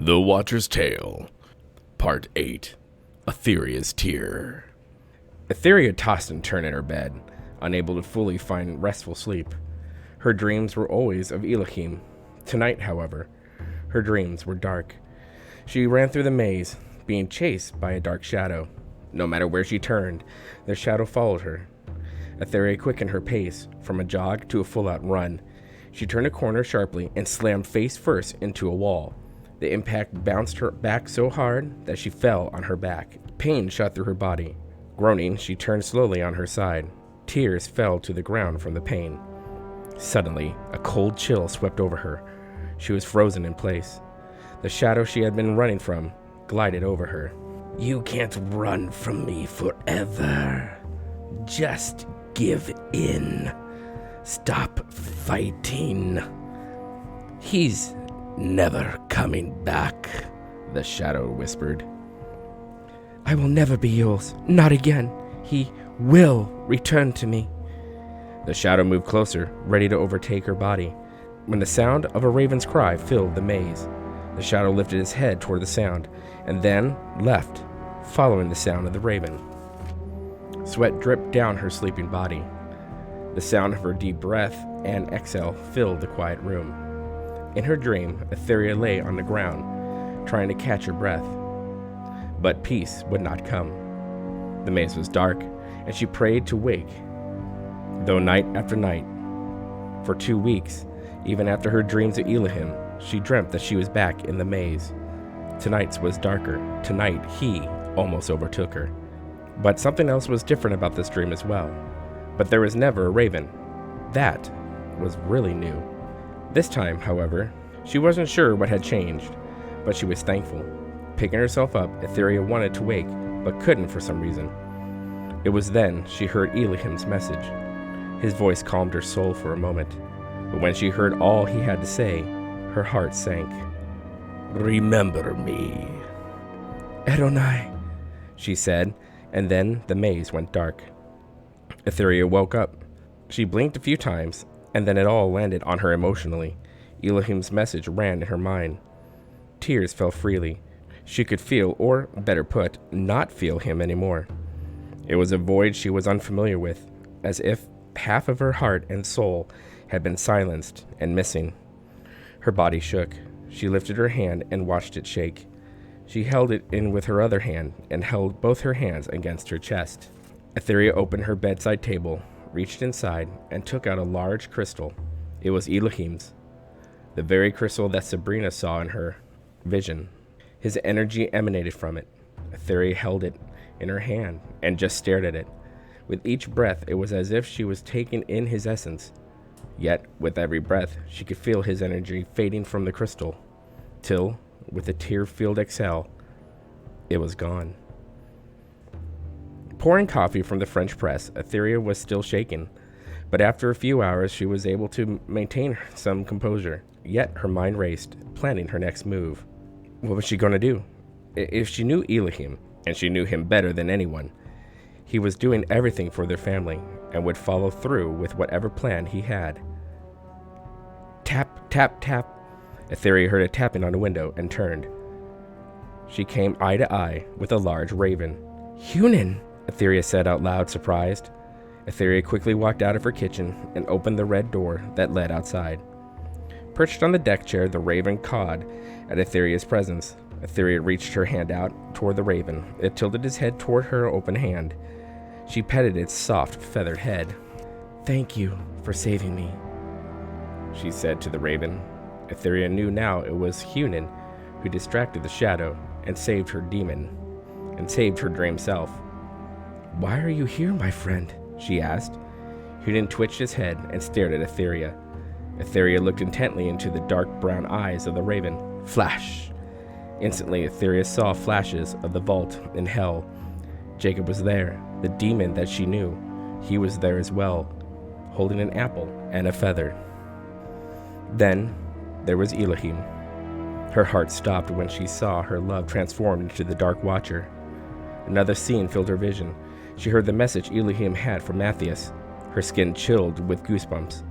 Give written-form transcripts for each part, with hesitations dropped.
The Watcher's Tale, Part 8, Atheria's Tear. Atheria tossed and turned in her bed, unable to fully find restful sleep. Her dreams were always of Eloheim. Tonight, however, her dreams were dark. She ran through the maze, being chased by a dark shadow. No matter where she turned, the shadow followed her. Atheria quickened her pace from a jog to a full-out run. She turned a corner sharply and slammed face first into a wall. The impact bounced her back so hard that she fell on her back. Pain shot through her body. Groaning, she turned slowly on her side. Tears fell to the ground from the pain. Suddenly, a cold chill swept over her. She was frozen in place. The shadow she had been running from glided over her. "You can't run from me forever. Just give in. Stop fighting. He's never coming back," the shadow whispered. "I will never be yours. Not again. He will return to me." The shadow moved closer, ready to overtake her body. When the sound of a raven's cry filled the maze, the shadow lifted his head toward the sound, and then left, following the sound of the raven. Sweat dripped down her sleeping body. The sound of her deep breath and exhale filled the quiet room. In her dream, Atheria lay on the ground, trying to catch her breath. But peace would not come. The maze was dark, and she prayed to wake. Though night after night, for 2 weeks, even after her dreams of Eloheim, she dreamt that she was back in the maze. Tonight's was darker. Tonight, he almost overtook her. But something else was different about this dream as well. But there was never a raven. That was really new. This time, however, she wasn't sure what had changed, but she was thankful. Picking herself up, Atheria wanted to wake, but couldn't for some reason. It was then she heard Eloheim's message. His voice calmed her soul for a moment, but when she heard all he had to say, her heart sank. "Remember me." "Adonai," she said, and then the maze went dark. Atheria woke up. She blinked a few times, and then it all landed on her emotionally. Eloheim's message ran in her mind. Tears fell freely. She could feel, or better put, not feel him anymore. It was a void she was unfamiliar with, as if half of her heart and soul had been silenced and missing. Her body shook. She lifted her hand and watched it shake. She held it in with her other hand and held both her hands against her chest. Atheria opened her bedside table, reached inside, and took out a large crystal. It was Eloheim's, the very crystal that Sabrina saw in her vision. His energy emanated from it. Atheria held it in her hand and just stared at it. With each breath, it was as if she was taking in his essence. Yet, with every breath, she could feel his energy fading from the crystal, till, with a tear-filled exhale, it was gone. Pouring coffee from the French press, Atheria was still shaken, but after a few hours she was able to maintain some composure. Yet her mind raced, planning her next move. What was she going to do? If she knew Eloheim, and she knew him better than anyone, he was doing everything for their family, and would follow through with whatever plan he had. Tap, tap, tap. Atheria heard a tapping on the window and turned. She came eye to eye with a large raven. "Hunan!" Atheria said out loud, surprised. Atheria quickly walked out of her kitchen and opened the red door that led outside. Perched on the deck chair, the raven cawed at Atheria's presence. Atheria reached her hand out toward the raven. It tilted its head toward her open hand. She petted its soft, feathered head. "Thank you for saving me," she said to the raven. Atheria knew now it was Hunan who distracted the shadow and saved her demon, and saved her dream self. "Why are you here, my friend?" she asked. Hunan twitched his head and stared at Atheria. Atheria looked intently into the dark brown eyes of the raven. Flash! Instantly, Atheria saw flashes of the vault in hell. Jacob was there, the demon that she knew. He was there as well, holding an apple and a feather. Then there was Eloheim. Her heart stopped when she saw her love transformed into the Dark Watcher. Another scene filled her vision. She heard the message Eloheim had for Matthias. Her skin chilled with goosebumps.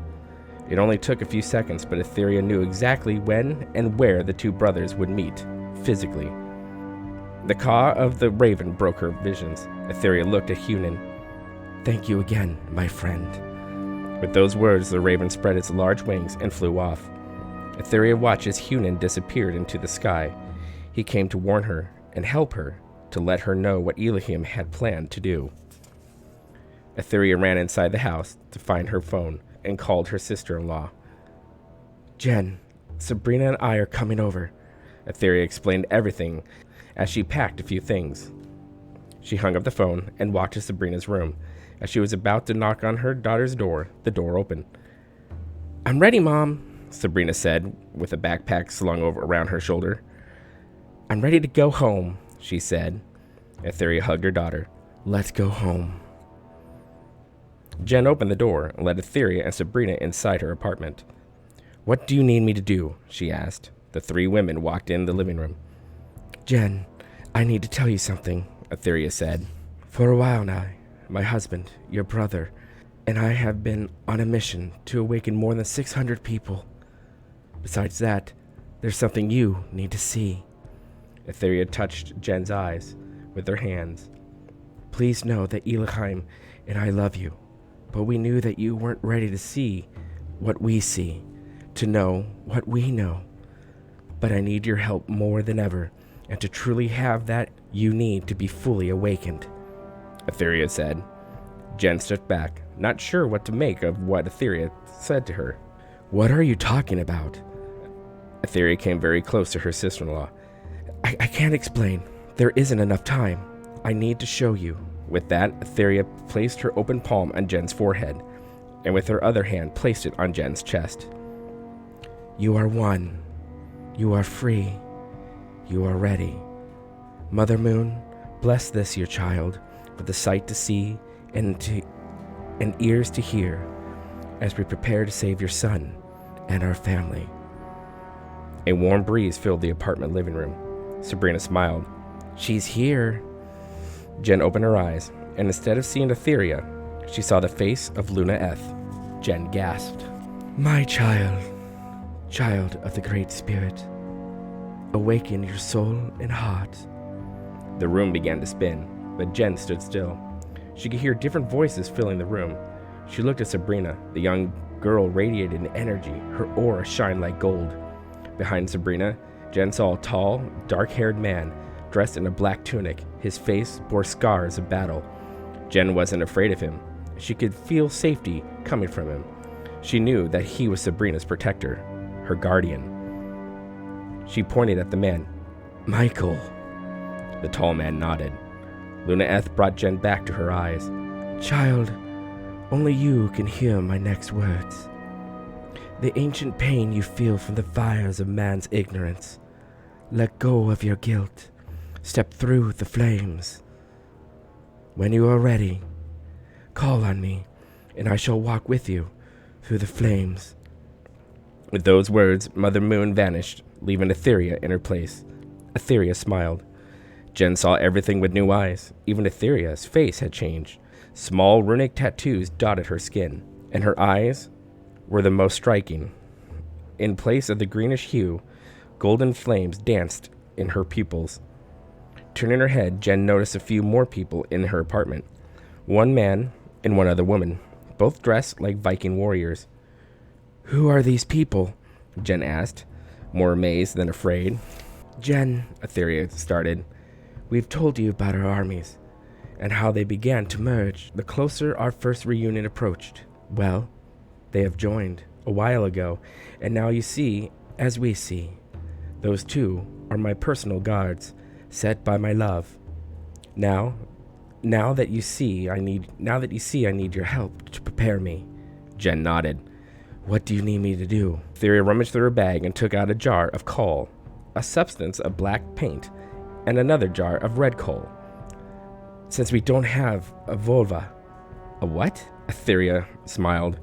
It only took a few seconds, but Atheria knew exactly when and where the two brothers would meet. physically. The caw of the raven broke her visions. Atheria looked at Hunan. "Thank you again, my friend." With those words, the raven spread its large wings and flew off. Atheria watched as Hunan disappeared into the sky. He came to warn her and help her, to let her know what Eloheim had planned to do. Atheria ran inside the house to find her phone and called her sister-in-law. "Jen, Sabrina and I are coming over." Atheria explained everything as she packed a few things. She hung up the phone and walked to Sabrina's room. As she was about to knock on her daughter's door, the door opened. "I'm ready, Mom," Sabrina said, with a backpack slung around her shoulder. "I'm ready to go home," she said. Atheria hugged her daughter. "Let's go home." Jen opened the door and led Atheria and Sabrina inside her apartment. "What do you need me to do?" she asked. The three women walked in the living room. "Jen, I need to tell you something," Atheria said. "For a while now, my husband, your brother, and I have been on a mission to awaken more than 600 people. Besides that, there's something you need to see." Atheria touched Jen's eyes with her hands. "Please know that Eloheim and I love you, but we knew that you weren't ready to see what we see, to know what we know. But I need your help more than ever, and to truly have that you need to be fully awakened," Atheria said. Jen stepped back, not sure what to make of what Atheria said to her. "What are you talking about?" Atheria came very close to her sister-in-law. I can't explain. There isn't enough time. I need to show you." With that, Atheria placed her open palm on Jen's forehead, and with her other hand placed it on Jen's chest. "You are one. You are free. You are ready. Mother Moon, bless this your child with the sight to see and ears to hear as we prepare to save your son and our family." A warm breeze filled the apartment living room. Sabrina smiled. "She's here." Jen opened her eyes, and instead of seeing Atheria, she saw the face of Luna Eth. Jen gasped. "My child, child of the Great Spirit, awaken your soul and heart." The room began to spin, but Jen stood still. She could hear different voices filling the room. She looked at Sabrina. The young girl radiated energy. Her aura shined like gold. Behind Sabrina, Jen saw a tall, dark-haired man dressed in a black tunic. His face bore scars of battle. Jen wasn't afraid of him. She could feel safety coming from him. She knew that he was Sabrina's protector, her guardian. She pointed at the man. "Michael." The tall man nodded. Luna Eth brought Jen back to her eyes. "Child, only you can hear my next words. The ancient pain you feel from the fires of man's ignorance. Let go of your guilt. Step through the flames. When you are ready, call on me, and I shall walk with you through the flames." With those words, Mother Moon vanished, leaving Atheria in her place. Atheria smiled. Jen saw everything with new eyes. Even Atheria's face had changed. Small runic tattoos dotted her skin, and her eyes were the most striking. In place of the greenish hue, golden flames danced in her pupils. Turning her head, Jen noticed a few more people in her apartment. One man and one other woman, both dressed like Viking warriors. "Who are these people?" Jen asked, more amazed than afraid. "Jen," Atheria started, "we've told you about our armies and how they began to merge the closer our first reunion approached. Well, they have joined a while ago, and now you see, as we see. Those two are my personal guards, set by my love. Now that you see I need your help to prepare me." Jen nodded. "What do you need me to do?" Atheria rummaged through her bag and took out a jar of coal, a substance of black paint, and another jar of red coal. "Since we don't have a vulva." "A what?" Atheria smiled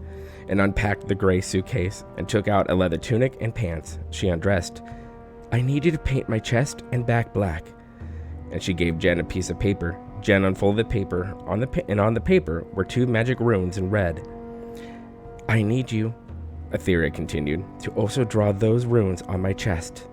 and unpacked the gray suitcase and took out a leather tunic and pants. She undressed. "I need you to paint my chest and back black." And she gave Jen a piece of paper. Jen unfolded the paper, and on the paper were 2 magic runes in red. "I need you," Atheria continued, "to also draw those runes on my chest."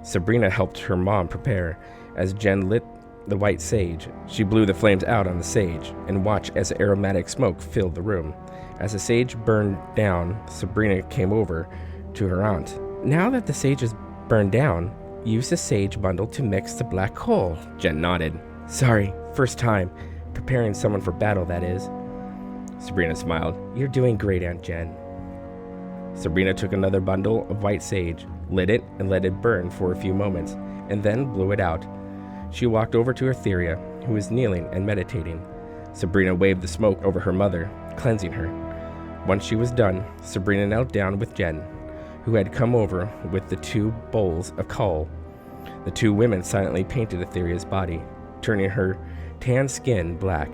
Sabrina helped her mom prepare. As Jen lit the white sage, she blew the flames out on the sage and watched as aromatic smoke filled the room. As the sage burned down, Sabrina came over to her aunt. Now that the sage is burned down, use the sage bundle to mix the black coal. Jen nodded. Sorry, first time. Preparing someone for battle, that is. Sabrina smiled. You're doing great, Aunt Jen. Sabrina took another bundle of white sage, lit it, and let it burn for a few moments, and then blew it out. She walked over to Atheria, who was kneeling and meditating. Sabrina waved the smoke over her mother, cleansing her. Once she was done, Sabrina knelt down with Jen, who had come over with the 2 bowls of coal. The 2 women silently painted Atheria's body, turning her tan skin black,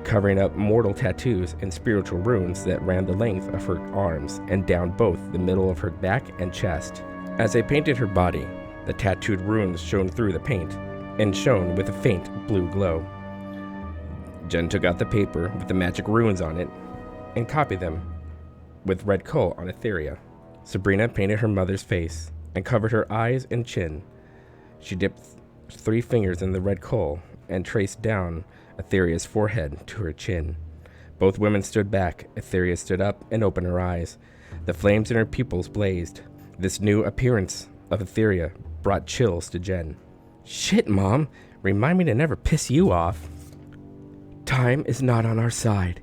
covering up mortal tattoos and spiritual runes that ran the length of her arms and down both the middle of her back and chest. As they painted her body, the tattooed runes shone through the paint and shone with a faint blue glow. Jen took out the paper with the magic runes on it and copied them with red coal on Atheria. Sabrina painted her mother's face and covered her eyes and chin. She dipped 3 fingers in the red coal and traced down Atheria's forehead to her chin. Both women stood back. Atheria stood up and opened her eyes. The flames in her pupils blazed. This new appearance of Atheria brought chills to Jen. Shit, Mom. Remind me to never piss you off. Time is not on our side.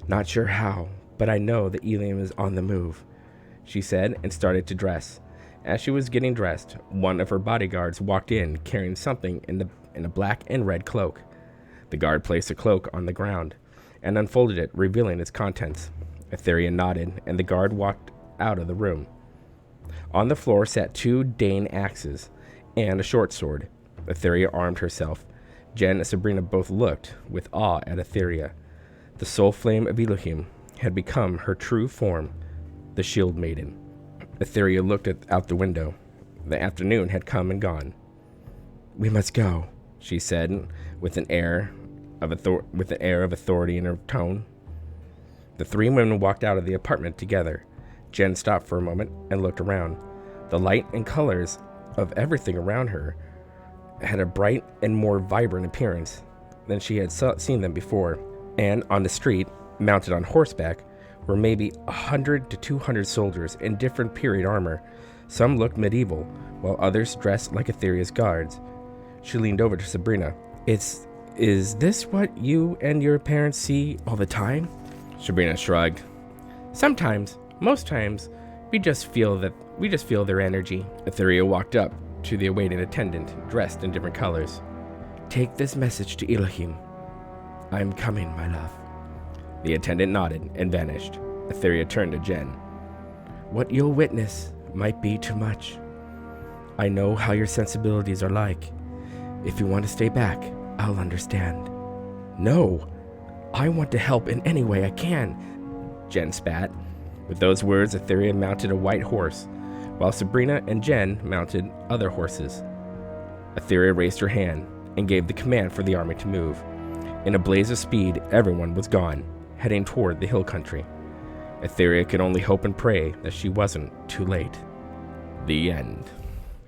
Not sure how, but I know that Eloheim is on the move, she said and started to dress. As she was getting dressed, one of her bodyguards walked in carrying something in a black and red cloak. The guard placed the cloak on the ground and unfolded it, revealing its contents. Atheria nodded, and the guard walked out of the room. On the floor sat 2 Dane axes and a short sword. Atheria armed herself. Jen and Sabrina both looked with awe at Atheria. The soul flame of Eloheim had become her true form, the Shield Maiden. Atheria looked out the window. The afternoon had come and gone. We must go, she said, with an air of authority in her tone. The 3 women walked out of the apartment together. Jen stopped for a moment and looked around. The light and colors of everything around her had a bright and more vibrant appearance than she had seen them before. And on the street, mounted on horseback, were maybe 100 to 200 soldiers in different period armor. Some looked medieval, while others dressed like Atheria's guards. She leaned over to Sabrina. Is this what you and your parents see all the time? Sabrina shrugged. Sometimes. Most times, we just feel their energy. Atheria walked up to the awaiting attendant, dressed in different colors. Take this message to Eloheim. I'm coming, my love. The attendant nodded and vanished. Atheria turned to Jen. What you'll witness might be too much. I know how your sensibilities are like. If you want to stay back, I'll understand. No, I want to help in any way I can, Jen spat. With those words, Atheria mounted a white horse, while Sabrina and Jen mounted other horses. Atheria raised her hand and gave the command for the army to move. In a blaze of speed, everyone was gone, heading toward the hill country. Atheria could only hope and pray that she wasn't too late. The end.